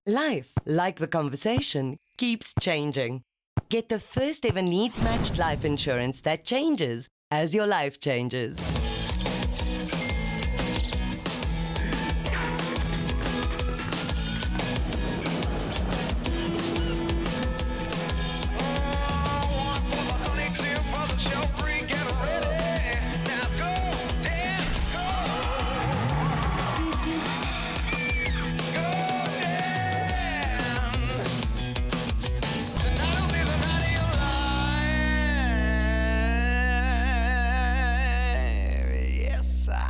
Life, like the conversation, keeps changing. Get the first ever needs-matched life insurance that changes as your life changes.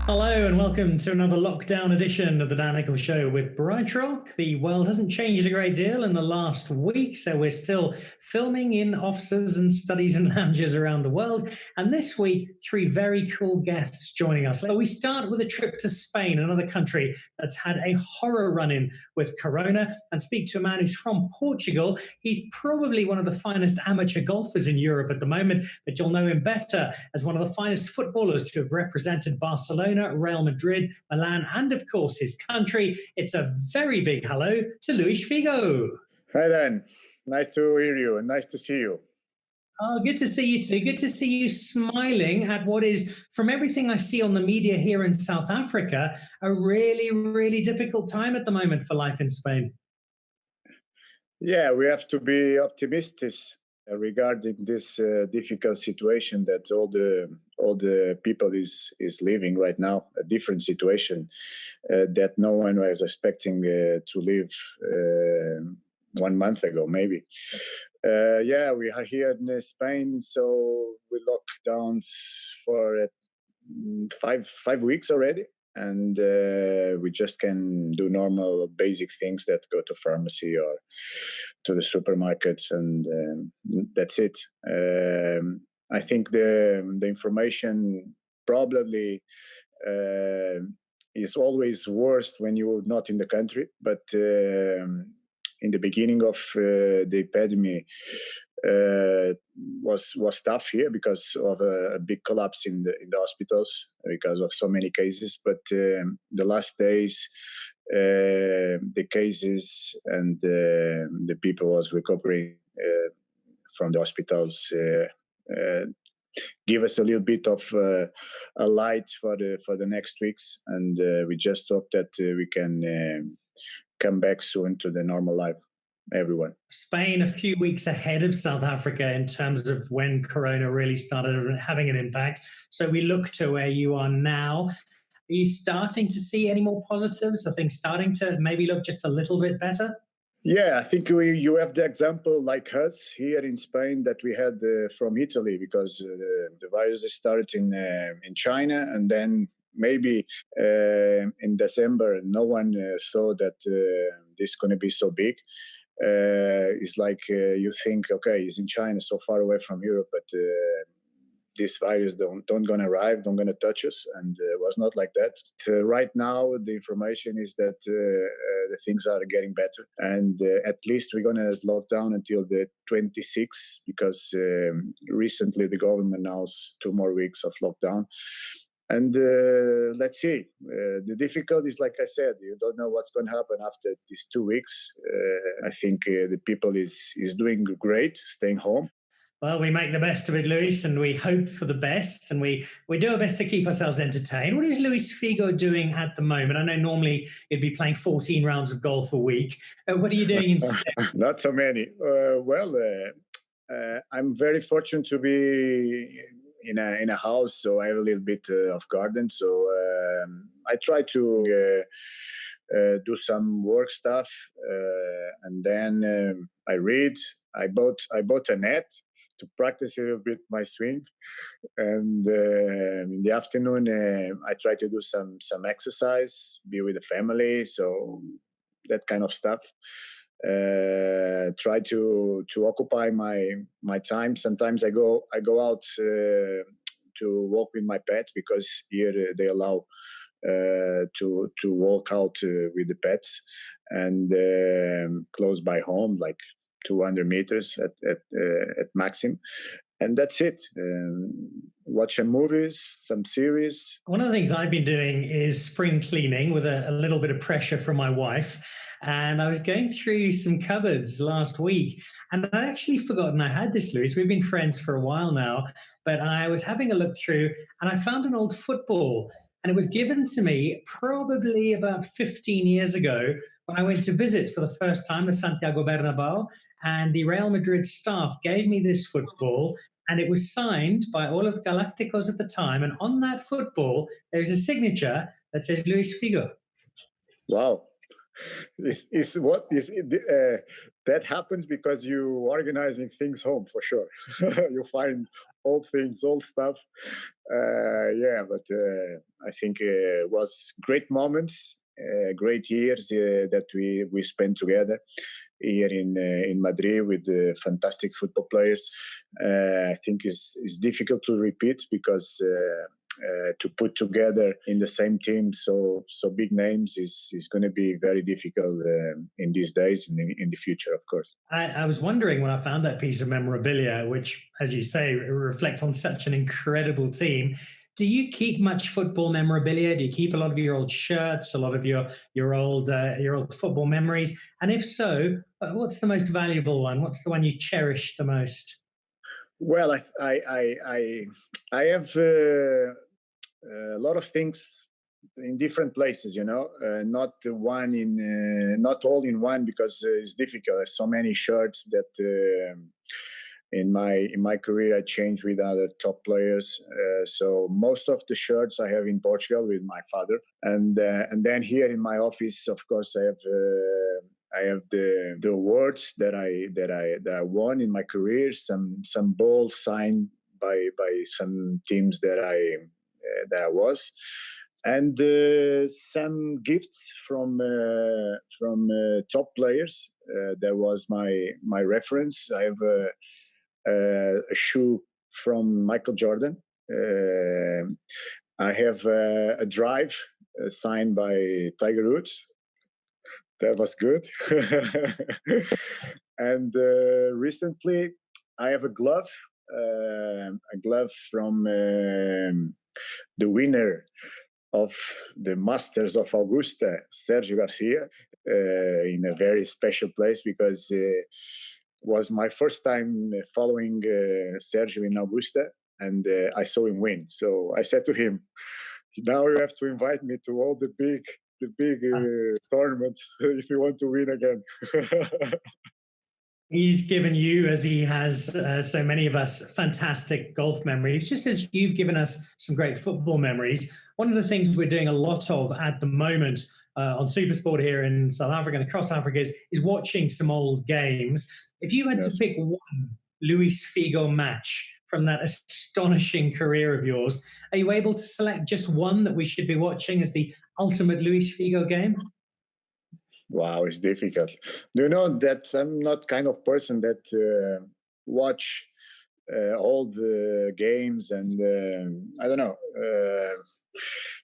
Hello and welcome to another lockdown edition of the Dan Nicholl Show with BrightRock. The world hasn't changed a great deal in the last week, so we're still filming in offices and studies and lounges around the world. And this week, three very cool guests joining us. We start with a trip to Spain, another country that's had a horror run-in with Corona, and speak to a man who's from Portugal. He's probably one of the finest amateur golfers in Europe at the moment, but you'll know him better as one of the finest footballers to have represented Barcelona, Real Madrid, Milan, and of course his country. It's a very big hello to Luís Figo. Hi Dan, nice to hear you and nice to see you. Oh, good to see you too. Good to see you smiling at what is, from everything I see on the media here in South Africa, a really, really difficult time at the moment for life in Spain. Yeah, we have to be optimistic regarding this difficult situation that all the people is living right now. A different situation that no one was expecting to live 1 month ago, maybe. Yeah, we are here in Spain, so we locked down for 5 weeks already. And we just can do normal basic things that go to pharmacy or to the supermarkets, and that's it. I think the information probably is always worse when you're not in the country, but in the beginning of the epidemic was tough here because of a big collapse in the hospitals because of so many cases. But the last days, the cases and the people was recovering from the hospitals give us a little bit of a light for the next weeks, and we just hope that we can come back soon to the normal life. Everyone. Spain a few weeks ahead of South Africa in terms of when Corona really started having an impact. So we look to where you are now. Are you starting to see any more positives? Are things starting to maybe look just a little bit better? Yeah, I think you have the example like us here in Spain that we had from Italy, because the virus started in China, and then maybe in December no one saw that this is going to be so big. It's like you think, okay, it's in China, so far away from Europe, but this virus don't gonna arrive, don't gonna touch us, and it was not like that. Right now, the information is that the things are getting better, and at least we're gonna lock down until the 26th, because recently the government announced 2 more weeks of lockdown. And let's see. The difficulty is, like I said, you don't know what's going to happen after these 2 weeks. I think the people is doing great, staying home. Well, we make the best of it, Luís, and we hope for the best, and we do our best to keep ourselves entertained. What is Luís Figo doing at the moment? I know normally you'd be playing 14 rounds of golf a week. What are you doing instead? Not so many. I'm very fortunate to be in a house, so I have a little bit of garden. So I try to do some work stuff, and then I read. I bought a net to practice a little bit my swing, and in the afternoon I try to do some exercise, be with the family, so that kind of stuff. Try to occupy my time. Sometimes I go out to walk with my pet, because here they allow to walk out with the pets, and close by home, like 200 meters at maximum. and that's it. Watch some movies, some series. One of the things I've been doing is spring cleaning with a little bit of pressure from my wife. And I was going through some cupboards last week, and I'd actually forgotten I had this, Luís. We've been friends for a while now, but I was having a look through and I found an old football. And it was given to me probably about 15 years ago when I went to visit for the first time the Santiago Bernabéu. And the Real Madrid staff gave me this football, and it was signed by all of Galacticos at the time. And on that football, there's a signature that says Luís Figo. Wow. That happens because you organizing things home for sure. You find old things, old stuff. But I think it was great moments, great years that we spent together here in Madrid with the fantastic football players. I think it's difficult to repeat because to put together in the same team so big names is going to be very difficult in these days and in the future, of course. I was wondering when I found that piece of memorabilia, which, as you say, reflects on such an incredible team. Do you keep much football memorabilia? Do you keep a lot of your old shirts, a lot of your old football memories? And if so, what's the most valuable one? What's the one you cherish the most? Well, I have a lot of things in different places, not all in one because it's difficult. There's so many shirts that in my career I changed with other top players. So most of the shirts I have in Portugal with my father, and then here in my office, of course, I have the awards that I won in my career. Some balls signed by some teams that I was, and some gifts from top players. That was my reference. I have a shoe from Michael Jordan. I have a drive signed by Tiger Woods. That was good. And recently, I have a glove from the winner of the Masters of Augusta, Sergio Garcia, in a very special place because it was my first time following Sergio in Augusta, and I saw him win. So I said to him, now you have to invite me to all the big tournaments if you want to win again. He's given you, as he has so many of us, fantastic golf memories, just as you've given us some great football memories. One of the things we're doing a lot of at the moment on SuperSport here in South Africa and across Africa is watching some old games. If you had to pick one Luís Figo match from that astonishing career of yours, are you able to select just one that we should be watching as the ultimate Luís Figo game? Wow, it's difficult. Do you know that I'm not kind of person that watch all the games, and I don't know.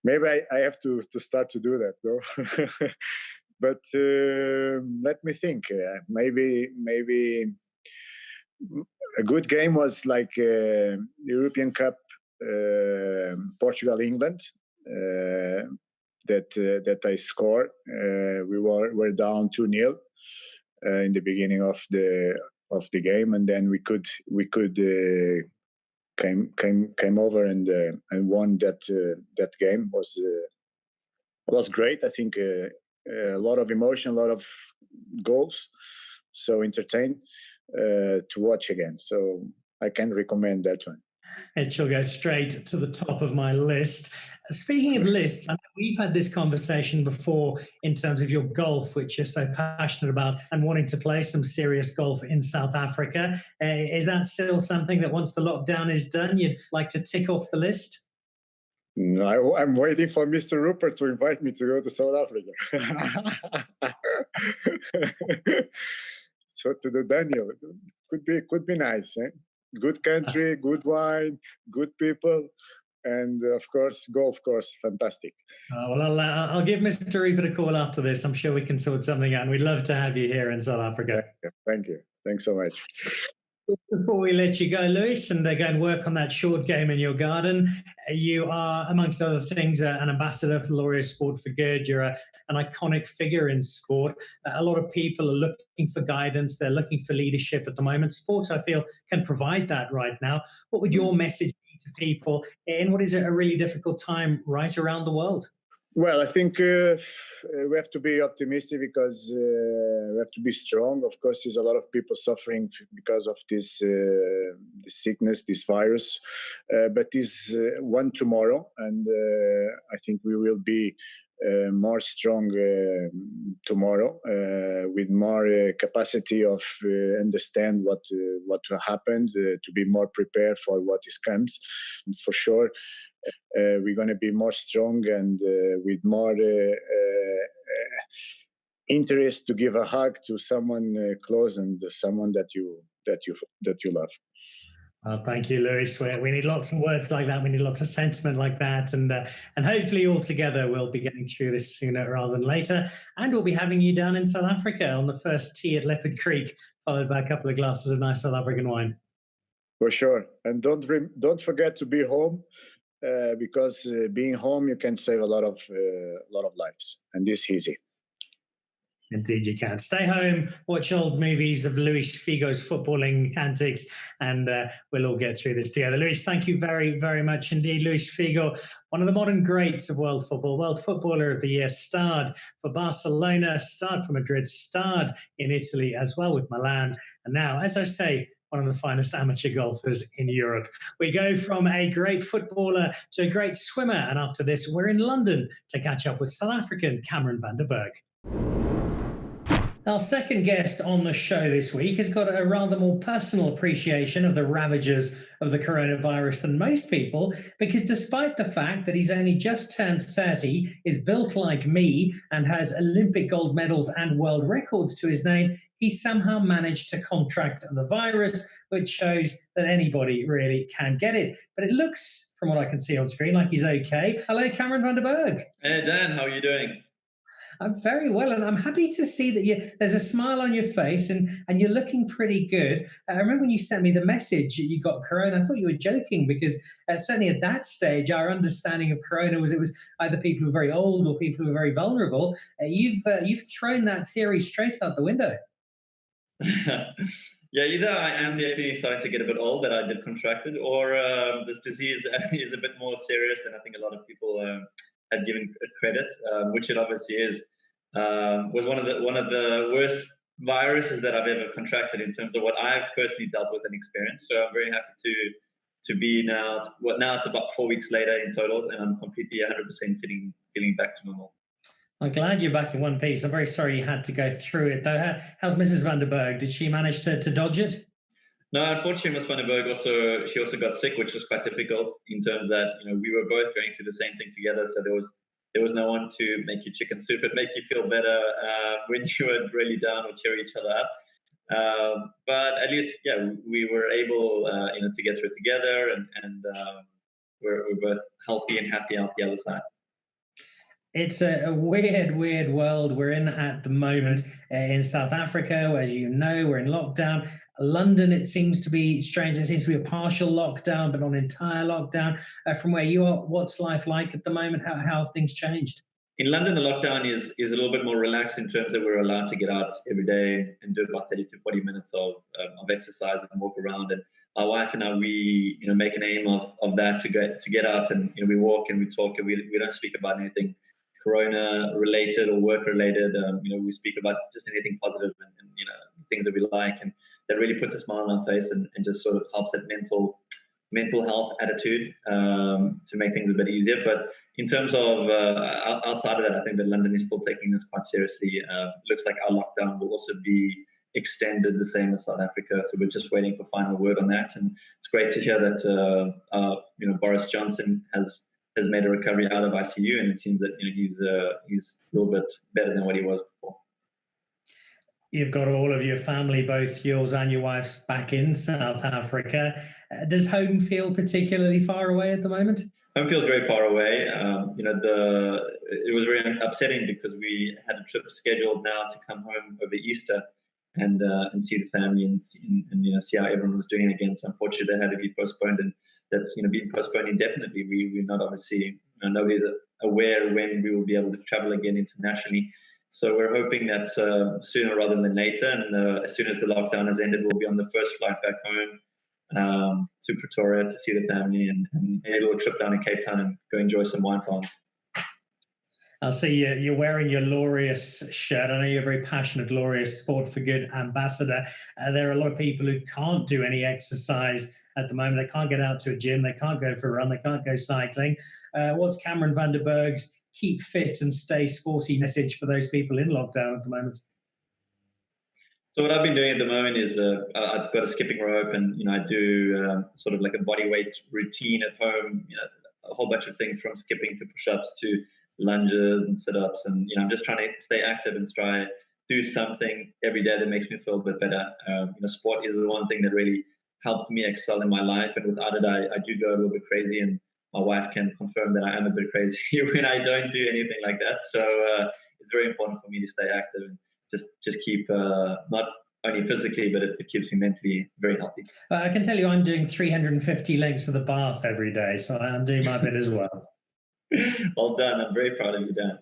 Maybe I have to start to do that, though. But let me think. Maybe a good game was like the European Cup, Portugal-England. That I scored. We were down 2-0 in the beginning of the game, and then we could came over and won that game. Was great. I think a lot of emotion, a lot of goals. So entertained to watch again. So I can recommend that one. It shall go straight to the top of my list. Speaking of lists, I know we've had this conversation before in terms of your golf, which you're so passionate about, and wanting to play some serious golf in South Africa. Is that still something that once the lockdown is done, you'd like to tick off the list? No, I'm waiting for Mr. Rupert to invite me to go to South Africa. So to the Daniel, could be nice, eh? Good country, good wine, good people, and of course, golf course, fantastic. Well, I'll give Mr. Rupert a call after this. I'm sure we can sort something out, and we'd love to have you here in South Africa. Thank you. Thanks so much. Before we let you go, Luís, and go and work on that short game in your garden, you are, amongst other things, an ambassador for Laureate Sport for Good. You're an iconic figure in sport. A lot of people are looking for guidance. They're looking for leadership at the moment. Sport, I feel, can provide that right now. What would your message be to people in what is a really difficult time right around the world? Well, I think we have to be optimistic because we have to be strong. Of course, there's a lot of people suffering because of this sickness, this virus, but this one tomorrow, and I think we will be more strong tomorrow with more capacity of understand what happened, to be more prepared for what is comes, for sure. We're going to be more strong and with more interest to give a hug to someone close and someone that you love. Well, thank you, Luís. We need lots of words like that. We need lots of sentiment like that, and hopefully all together we'll be getting through this sooner rather than later. And we'll be having you down in South Africa on the first tea at Leopard Creek, followed by a couple of glasses of nice South African wine. For sure, and don't forget to be home. Because being home, you can save a lot of lives, and this is easy. Indeed, you can. Stay home, watch old movies of Luís Figo's footballing antics, and we'll all get through this together. Luís, thank you very, very much indeed. Luís Figo, one of the modern greats of world football, World Footballer of the Year, starred for Barcelona, starred for Madrid, starred in Italy as well with Milan, and now, as I say, one of the finest amateur golfers in Europe. We go from a great footballer to a great swimmer, and after this, we're in London to catch up with South African Cameron Vanderburgh. Our second guest on the show this week has got a rather more personal appreciation of the ravages of the coronavirus than most people, because despite the fact that he's only just turned 30, is built like me, and has Olympic gold medals and world records to his name, he somehow managed to contract the virus, which shows that anybody really can get it. But it looks, from what I can see on screen, like he's okay. Hello, Cameron Vanderburgh. Hey, Dan, how are you doing? I'm very well, and I'm happy to see that there's a smile on your face, and you're looking pretty good. I remember when you sent me the message you got corona, I thought you were joking, because certainly at that stage, our understanding of corona was it was either people who were very old or people who were very vulnerable. You've thrown that theory straight out the window. Yeah, either I am definitely starting to get a bit old that I did contract it, or this disease is a bit more serious than I think a lot of people had given credit, which it obviously is. Was one of the worst viruses that I've ever contracted in terms of what I've personally dealt with and experienced. So I'm very happy to be now. Now it's about 4 weeks later in total, and I'm completely 100% feeling back to normal. I'm glad you're back in one piece. I'm very sorry you had to go through it, though. How's Mrs. Vanderburgh? Did she manage to dodge it? No, unfortunately, Ms. Vanderburgh she also got sick, which was quite difficult in terms that we were both going through the same thing together. So there was no one to make you chicken soup and make you feel better when you were really down or cheer each other up. But at least, yeah, we were able to get through it together, and we're both healthy and happy out the other side. It's a weird world we're in at the moment in South Africa. As you know, we're in lockdown. London, it seems to be strange. It seems to be a partial lockdown, but not an entire lockdown. From where you are, what's life like at the moment? How have things changed? In London, the lockdown is a little bit more relaxed in terms that we're allowed to get out every day and do about 30 to 40 minutes of exercise and walk around. And my wife and I, we make an aim of that to get out, and we walk and we talk, and we don't speak about anything corona related or work related. We speak about just anything positive and things that we like, and that really puts a smile on our face and just sort of helps that mental health attitude to make things a bit easier. But in terms of outside of that, I think that London is still taking this quite seriously. Looks like our lockdown will also be extended the same as South Africa, so we're just waiting for final word on that. And it's great to hear that Boris Johnson has made a recovery out of ICU, and it seems that he's a little bit better than what he was before. You've got all of your family, both yours and your wife's, back in South Africa. Does home feel particularly far away at the moment? Home feels very far away. It was very upsetting because we had a trip scheduled now to come home over Easter, and see the family and see how everyone was doing again. So unfortunately, they had to be postponed, and that's been postponed indefinitely. We're not obviously nobody's aware when we will be able to travel again internationally. So we're hoping that's sooner rather than later. And as soon as the lockdown has ended, we'll be on the first flight back home to Pretoria to see the family, and maybe a little trip down to Cape Town and go enjoy some wine farms. I'll see you're wearing your Laureus shirt. I know you're a very passionate Laureus Sport for Good ambassador. There are a lot of people who can't do any exercise at the moment. They can't get out to a gym. They can't go for a run. They can't go cycling. What's Cameron Vanderburgh's keep fit and stay sporty message for those people in lockdown at the moment? So what I've been doing at the moment is I've got a skipping rope, and I do sort of like a body weight routine at home. A whole bunch of things from skipping to push-ups to lunges and sit-ups, and I'm just trying to stay active and try do something every day that makes me feel a bit better. Sport is the one thing that really helped me excel in my life, and without it, I do go a little bit crazy, and my wife can confirm that I am a bit crazy when I don't do anything like that. So it's very important for me to stay active and just keep not only physically, but it keeps me mentally very healthy. I can tell you I'm doing 350 lengths of the bath every day, so I'm doing my bit as well. Well done. I'm very proud of you, Dan.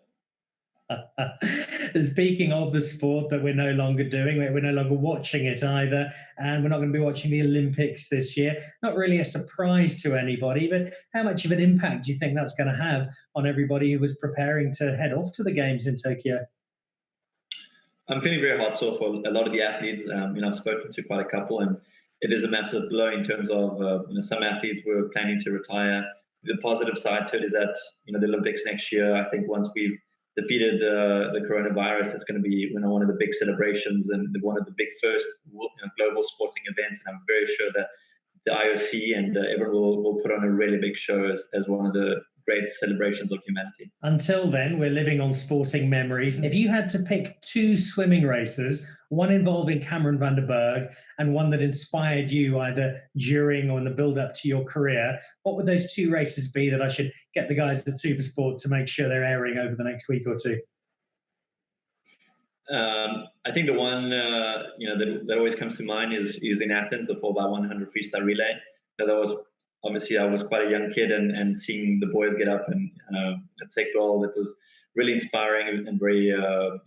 Speaking of the sport that we're no longer doing, we're no longer watching it either, and we're not going to be watching the Olympics this year. Not really a surprise to anybody, but how much of an impact do you think that's going to have on everybody who was preparing to head off to the Games in Tokyo? I'm feeling very heartsore for a lot of the athletes. I've spoken to quite a couple, and it is a massive blow in terms of some athletes were planning to retire. The positive side to it is that the Olympics next year, I think once we've defeated the coronavirus, it's going to be one of the big celebrations and one of the big first global sporting events. And I'm very sure that the IOC and everyone will put on a really big show as one of the great celebrations of humanity. Until then, we're living on sporting memories. If you had to pick two swimming races, one involving Cameron Vanderburgh and one that inspired you either during or in the build-up to your career, what would those two races be that I should get the guys at SuperSport to make sure they're airing over the next week or two? I think the one that always comes to mind is in Athens, the 4x100 freestyle relay. That was obviously, I was quite a young kid, and seeing the boys get up and take goal, that was really inspiring and very a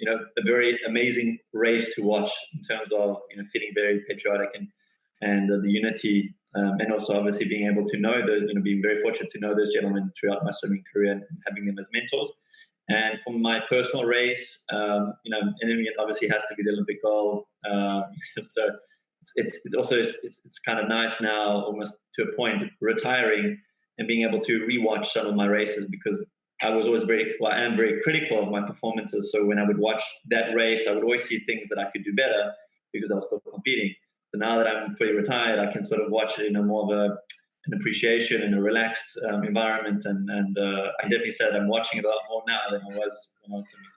very amazing race to watch in terms of feeling very patriotic and the unity, and also obviously being able to know being very fortunate to know those gentlemen throughout my swimming career and having them as mentors. And for my personal race, and it obviously has to be the Olympic gold. So it's also kind of nice now, almost to a point, retiring and being able to rewatch some of my races, because I was always I am very critical of my performances. So when I would watch that race, I would always see things that I could do better because I was still competing. So now that I'm fully retired, I can sort of watch it in a more of an appreciation and a relaxed environment. And I definitely said I'm watching it a lot more now than I was when I was swimming.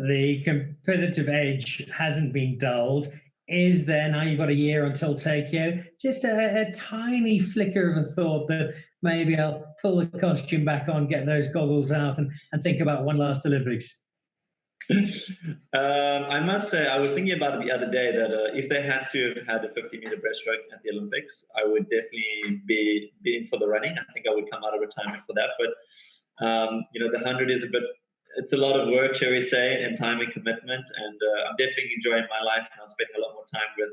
The competitive edge hasn't been dulled. Is there, now you've got a year until Tokyo, just a tiny flicker of a thought that maybe I'll pull the costume back on, get those goggles out and think about one last Olympics? I must say, I was thinking about it the other day that if they had to have had a 50-meter breaststroke at the Olympics, I would definitely be in for the running. I think I would come out of retirement for that. But, the 100 is it's a lot of work, shall we say, and time and commitment. And I'm definitely enjoying my life, and I'm spending a lot more time with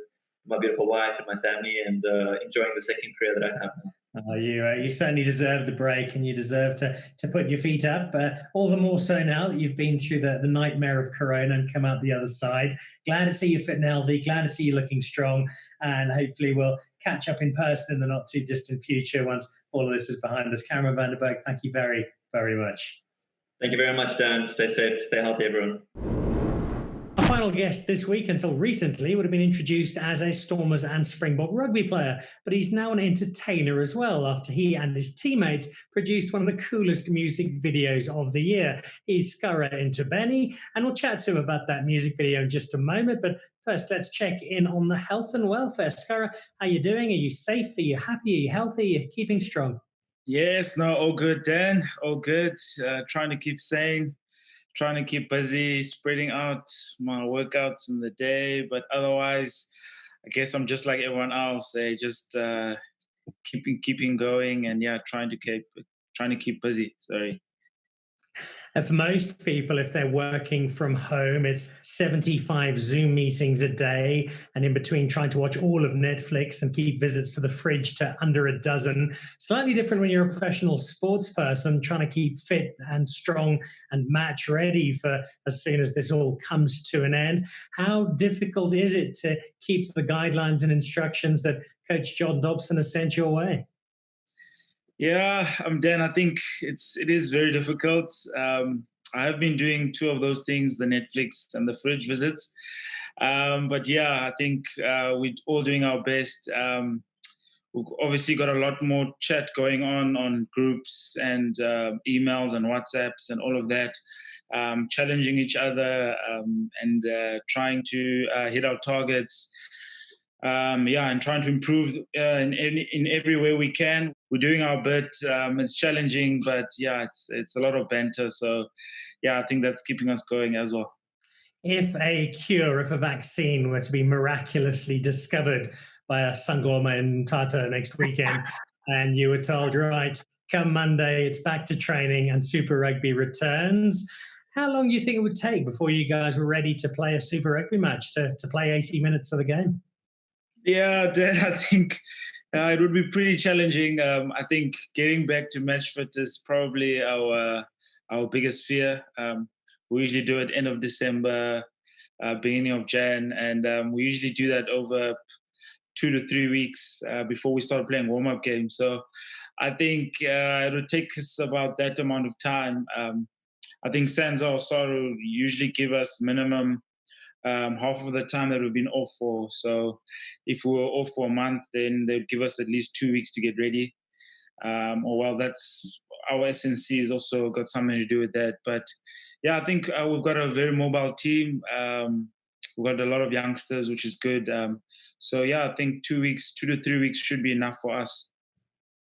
my beautiful wife and my family, and enjoying the second career that I have now. You certainly deserve the break, and you deserve to put your feet up, all the more so now that you've been through the nightmare of Corona and come out the other side. Glad to see you fit and healthy, glad to see you looking strong, and hopefully we'll catch up in person in the not too distant future once all of this is behind us. Cameron Vanderburgh, thank you very, very much. Thank you very much, Dan. Stay safe, stay healthy, everyone. Our final guest this week, until recently, would have been introduced as a Stormers and Springbok rugby player, but he's now an entertainer as well, after he and his teammates produced one of the coolest music videos of the year. He's Scarra Ntubeni, and we'll chat to him about that music video in just a moment. But first, let's check in on the health and welfare. Scarra, how are you doing? Are you safe? Are you happy? Are you healthy? Are you keeping strong? Yes, no, all good, Dan. All good. Trying to keep sane. trying to keep busy, spreading out my workouts in the day. But otherwise, I guess I'm just like everyone else. They just keeping going, and trying to keep busy. Sorry. And for most people, if they're working from home, it's 75 Zoom meetings a day, and in between trying to watch all of Netflix and keep visits to the fridge to under a dozen. Slightly different when you're a professional sports person trying to keep fit and strong and match ready for as soon as this all comes to an end. How difficult is it to keep to the guidelines and instructions that Coach John Dobson has sent your way? Yeah, Dan, I think it is very difficult. I have been doing two of those things, the Netflix and the fridge visits. But I think we're all doing our best. We've obviously got a lot more chat going on groups and emails and WhatsApps and all of that, challenging each other and trying to hit our targets. And trying to improve in every way we can. We're doing our bit. It's challenging, but it's a lot of banter. So, I think that's keeping us going as well. If a vaccine were to be miraculously discovered by a Sangoma in Tata next weekend, and you were told, right, come Monday, it's back to training and Super Rugby returns, how long do you think it would take before you guys were ready to play a Super Rugby match, to play 80 minutes of the game? Yeah, Dan, I think it would be pretty challenging. I think getting back to match fit is probably our biggest fear. We usually do it end of December, beginning of Jan, and we usually do that over 2 to 3 weeks before we start playing warm-up games. So I think it would take us about that amount of time. I think Sansa or Saru usually give us minimum half of the time that we've been off for. So if we were off for a month, then they'd give us at least 2 weeks to get ready. That's our SNC has also got something to do with that. But I think we've got a very mobile team. We've got a lot of youngsters, which is good. I think 2 to 3 weeks should be enough for us.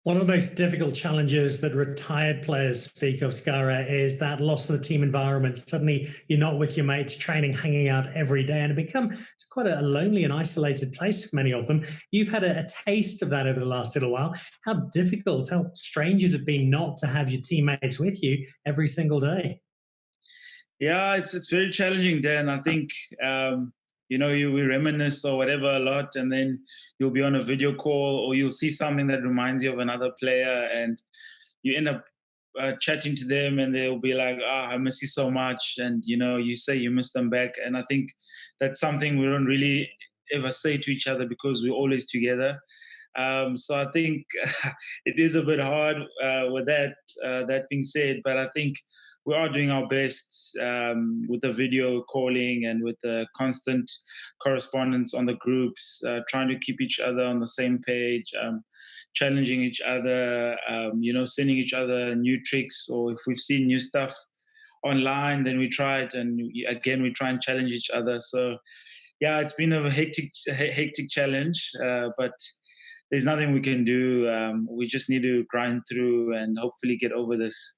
One of the most difficult challenges that retired players speak of, Scarra, is that loss of the team environment. Suddenly you're not with your mates, training, hanging out every day, and it's quite a lonely and isolated place for many of them. You've had a taste of that over the last little while. How difficult, how strange has it been not to have your teammates with you every single day? Yeah, it's very challenging, Dan. I think we reminisce or whatever a lot, and then you'll be on a video call or you'll see something that reminds you of another player, and you end up chatting to them, and they'll be like, I miss you so much. And, you say you miss them back. And I think that's something we don't really ever say to each other because we're always together. So I think it is a bit hard with that. That being said, but I think we are doing our best with the video calling and with the constant correspondence on the groups, trying to keep each other on the same page, challenging each other, sending each other new tricks, or if we've seen new stuff online, then we try it, and again we try and challenge each other. So it's been a hectic challenge, but there's nothing we can do. We just need to grind through and hopefully get over this.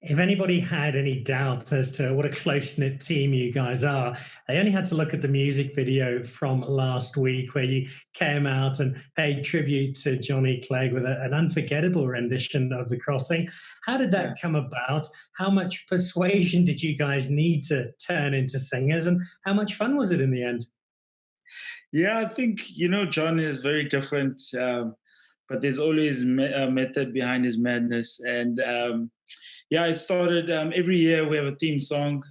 If anybody had any doubts as to what a close-knit team you guys are, they only had to look at the music video from last week where you came out and paid tribute to Johnny Clegg with an unforgettable rendition of The Crossing. How did that come about? How much persuasion did you guys need to turn into singers, and how much fun was it in the end? Yeah, I think, John is very different, but there's always a method behind his madness. And it started every year we have a theme song,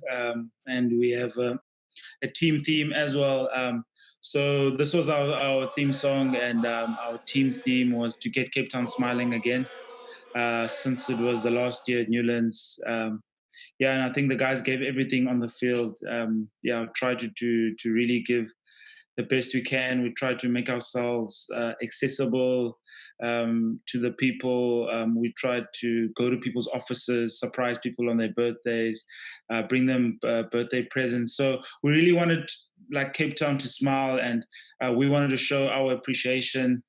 and we have a team theme as well. So this was our theme song, and our team theme was to get Cape Town smiling again, since it was the last year at Newlands. And I think the guys gave everything on the field. Tried to really give the best we can. We try to make ourselves accessible to the people. We try to go to people's offices, surprise people on their birthdays, bring them birthday presents. So we really wanted Cape Town to smile, and we wanted to show our appreciation.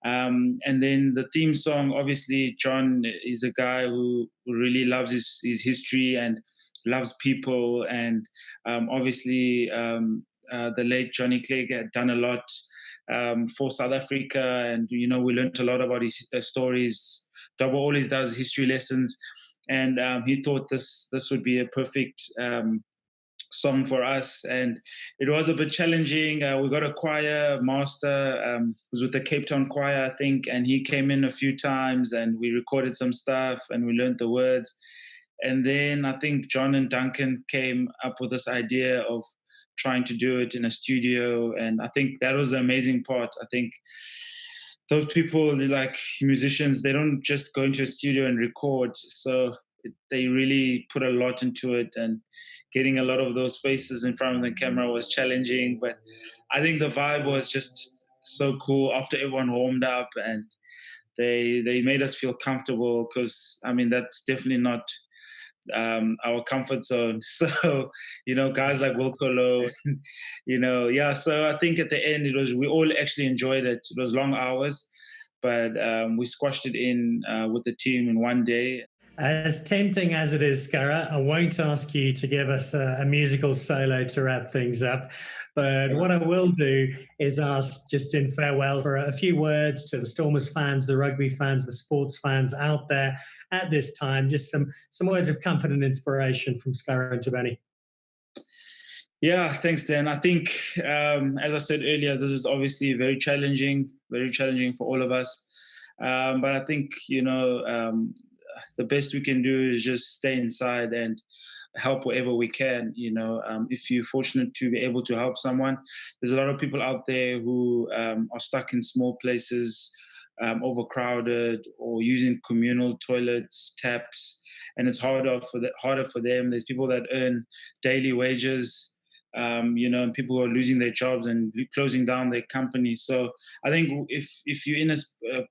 And then the theme song, obviously, John is a guy who really loves his history, and loves people, and obviously the late Johnny Clegg had done a lot for South Africa, and we learned a lot about his stories. Dabo always does history lessons, and he thought this would be a perfect song for us, and it was a bit challenging. We got a choir master, was with the Cape Town choir, I think, and he came in a few times, and we recorded some stuff, and we learned the words. And then I think John and Duncan came up with this idea of trying to do it in a studio, and I think that was the amazing part. I think those people, like musicians, they don't just go into a studio and record, so they really put a lot into it, and getting a lot of those faces in front of the camera was challenging, but I think the vibe was just so cool after everyone warmed up, and they made us feel comfortable, because that's definitely not our comfort zone. So guys like Wilco Low, so I think at the end we all actually enjoyed it. It was long hours, but we squashed it in with the team in one day. As tempting as it is, Scarra, I won't ask you to give us a musical solo to wrap things up. But what I will do is ask, just in farewell, for a few words to the Stormers fans, the rugby fans, the sports fans out there at this time. Just some words of comfort and inspiration from Scarra Ntubeni. Yeah, thanks, Dan. I think, as I said earlier, this is obviously very challenging for all of us. But I think, the best we can do is just stay inside and help wherever we can. If you're fortunate to be able to help someone, there's a lot of people out there who are stuck in small places, overcrowded, or using communal toilets, taps, and it's harder for them. There's people that earn daily wages, and people who are losing their jobs and closing down their companies. So I think if you're in a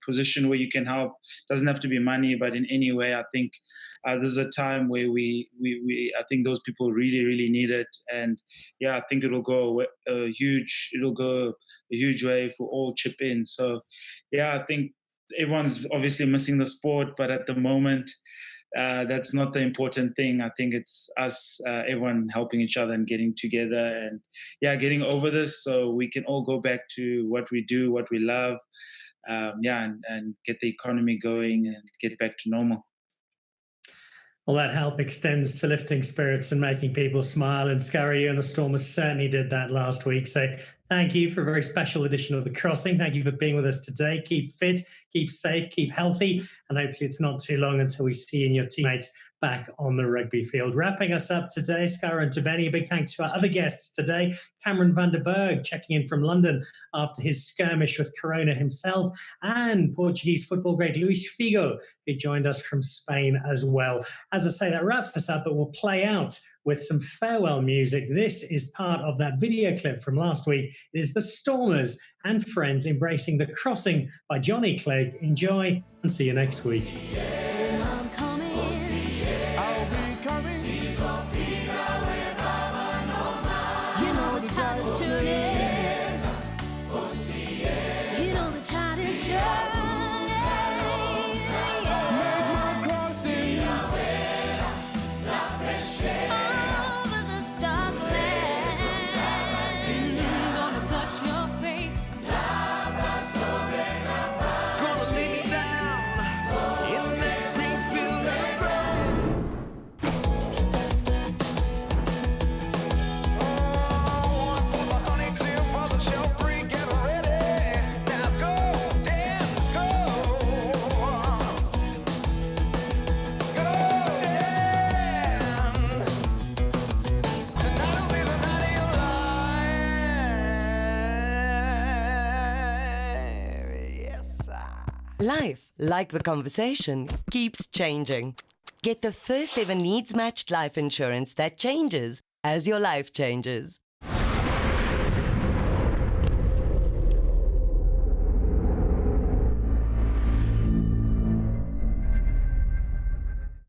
position where you can help, doesn't have to be money, but in any way, I think there's a time where I think those people really, really need it. And yeah, I think it'll go a huge way for all chip in. So yeah, I think everyone's obviously missing the sport, but at the moment, that's not the important thing. I think it's us, everyone helping each other and getting together, and getting over this so we can all go back to what we do, what we love, and get the economy going and get back to normal. Well, that help extends to lifting spirits and making people smile. And Scarra, you and the Stormers certainly did that last week. So thank you for a very special edition of The Crossing. Thank you for being with us today. Keep fit, keep safe, keep healthy. And hopefully it's not too long until we see you and your teammates back on the rugby field. Wrapping us up today, Scarra Ntubeni. A big thanks to our other guests today. Cameron Vanderburgh checking in from London after his skirmish with Corona himself, and Portuguese football great Luís Figo, who joined us from Spain as well. As I say, that wraps us up, but we'll play out with some farewell music. This is part of that video clip from last week. It is the Stormers and Friends embracing The Crossing by Johnny Clegg. Enjoy and see you next week. Life, like the conversation, keeps changing. Get the first ever needs-matched life insurance that changes as your life changes.